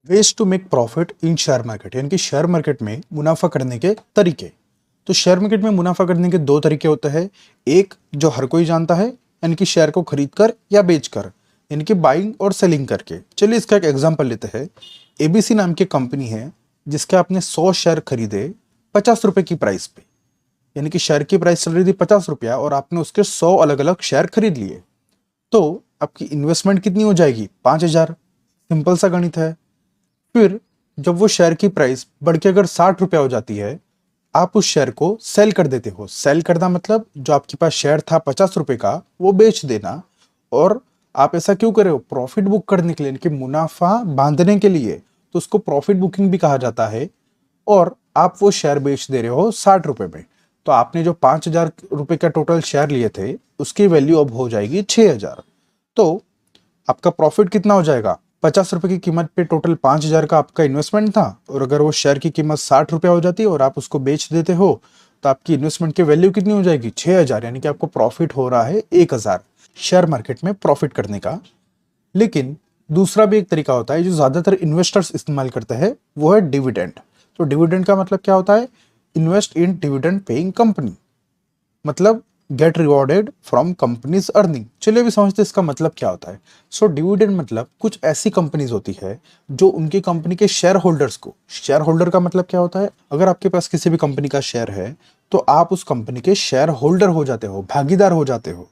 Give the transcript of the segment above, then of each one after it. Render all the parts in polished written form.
Veg to make profit in share market, यानी कि share market में मुनाफा करने के तरीके। तो शेयर मार्केट में मुनाफा करने के दो तरीके होते हैं। एक जो हर कोई जानता है, यानी कि शेयर को खरीद कर या बेच कर, यानी कि बाइंग और सेलिंग करके। चलिए इसका एक एग्जांपल लेते हैं। एबीसी नाम की कंपनी है जिसके आपने 100 शेयर खरीदे 50 रुपए की प्राइस पे, यानी कि शेयर की प्राइस चल रही थी 50 रुपया और आपने उसके 100 अलग अलग शेयर खरीद लिए। तो आपकी इन्वेस्टमेंट कितनी हो जाएगी? 5,000। सिंपल सा गणित है। फिर जब वो शेयर की प्राइस बढ़ के अगर 60 रुपया हो जाती है, आप उस शेयर को सेल कर देते हो। सेल करना मतलब जो आपके पास शेयर था 50 रुपए का, वो बेच देना। और आप ऐसा क्यों कर रहे हो? प्रॉफिट बुक करने के लिए, यानी कि मुनाफा बांधने के लिए। तो उसको प्रॉफिट बुकिंग भी कहा जाता है। और आप वो शेयर बेच दे रहे हो 60 रुपए में। तो आपने जो 5,000 रुपए का टोटल शेयर लिए थे, उसकी वैल्यू अब हो जाएगी 6,000। तो आपका प्रॉफिट कितना हो जाएगा? 50 रुपए की कीमत पे टोटल 5,000 का आपका इन्वेस्टमेंट था, और अगर वो शेयर की कीमत 60 रुपया हो जाती है और आप उसको बेच देते हो, तो आपकी इन्वेस्टमेंट की वैल्यू कितनी हो जाएगी? 6,000। यानी कि आपको प्रॉफिट हो रहा है 1,000 शेयर मार्केट में प्रॉफिट करने का। लेकिन दूसरा भी एक तरीका होता है जो ज्यादातर इन्वेस्टर्स इस्तेमाल करते हैं, वो है डिविडेंड। तो डिविडेंड का मतलब क्या होता है? Invest in dividend paying company, मतलब get rewarded from companies earning. चलिए अभी समझते हैं इसका मतलब क्या होता है। सो डिविडेंड मतलब कुछ ऐसी कंपनीज होती है जो उनकी कंपनी के शेयर होल्डर्स को, शेयर होल्डर का मतलब क्या होता है? अगर आपके पास किसी भी कंपनी का शेयर है तो आप उस कंपनी के शेयर होल्डर हो जाते हो, भागीदार हो जाते हो।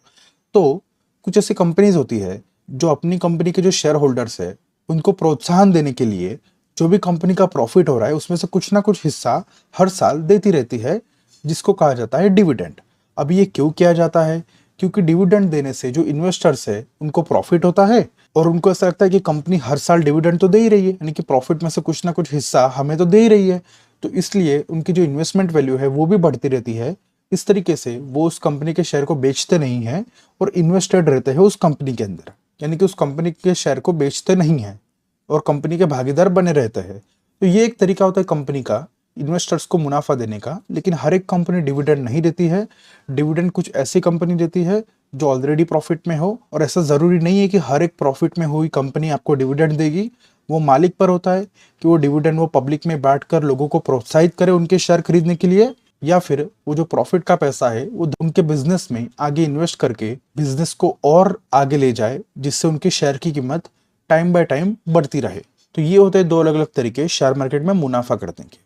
तो कुछ ऐसी कंपनीज होती है जो अपनी कंपनी के जो शेयर होल्डर्स है उनको प्रोत्साहन देने के लिए जो भी कंपनी का प्रॉफिट हो रहा है उसमें से कुछ ना कुछ हिस्सा हर साल देती रहती है, जिसको कहा जाता है डिविडेंड। अब ये क्यों किया जाता है? क्योंकि डिविडेंड देने से जो इन्वेस्टर्स है उनको प्रॉफिट होता है, और उनको ऐसा लगता है कि कंपनी हर साल डिविडेंड तो दे ही रही है, यानी कि प्रॉफिट में से कुछ ना कुछ हिस्सा हमें तो दे ही रही है। तो इसलिए उनकी जो इन्वेस्टमेंट वैल्यू है वो भी बढ़ती रहती है। इस तरीके से वो उस कंपनी के शेयर को बेचते नहीं हैं और इन्वेस्टेड रहते हैं उस कंपनी के अंदर, यानी कि उस कंपनी के शेयर को बेचते नहीं हैं और कंपनी के भागीदार बने रहते हैं। तो ये एक तरीका होता है कंपनी का इन्वेस्टर्स को मुनाफा देने का। लेकिन हर एक कंपनी डिविडेंड नहीं देती है। डिविडेंड कुछ ऐसी कंपनी देती है जो ऑलरेडी प्रॉफिट में हो, और ऐसा जरूरी नहीं है कि हर एक प्रॉफिट में हुई कंपनी आपको डिविडेंड देगी। वो मालिक पर होता है कि वो डिविडेंड वो पब्लिक में बांटकर लोगों को प्रोत्साहित करे उनके शेयर खरीदने के लिए, या फिर वो जो प्रॉफिट का पैसा है वो उनके बिजनेस में आगे इन्वेस्ट करके बिजनेस को और आगे ले जाए, जिससे उनके शेयर की कीमत टाइम बाय टाइम बढ़ती रहे। तो ये होते हैं दो अलग अलग तरीके शेयर मार्केट में मुनाफा करने के।